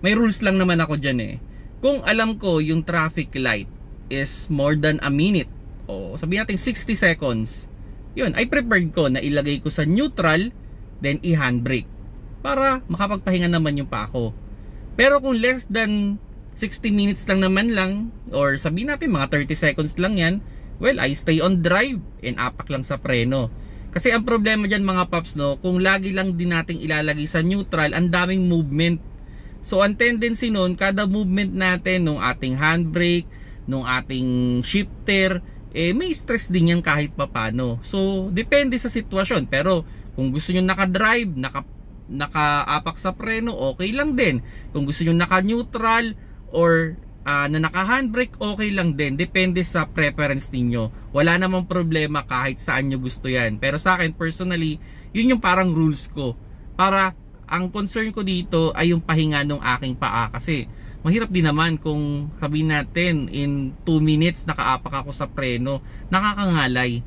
may rules lang naman ako dyan eh. Kung alam ko yung traffic light is more than a minute, o sabihin natin 60 seconds, yun, I prepared ko na ilagay ko sa neutral, then i-handbrake para makapagpahinga naman yung pa ako. Pero kung less than 60 minutes lang naman lang, or sabihin natin mga 30 seconds lang yan, well, I stay on drive and apak lang sa preno. Kasi ang problema dyan mga paps, no, kung lagi lang din nating ilalagay sa neutral, ang daming movement. So ang tendency nun, kada movement natin nung ating handbrake, nung ating shifter, may stress din yan kahit papano. So depende sa sitwasyon. Pero kung gusto nyo naka-drive, naka-apak sa preno, okay lang din. Kung gusto nyo naka-neutral or na naka-handbrake, okay lang din. Depende sa preference ninyo. Wala namang problema kahit saan nyo gusto yan. Pero sa akin personally, yun yung parang rules ko. Para ang concern ko dito ay yung pahinga ng aking paa. Kasi mahirap din naman kung sabihin natin in 2 minutes nakaapak ako sa preno, nakakangalay.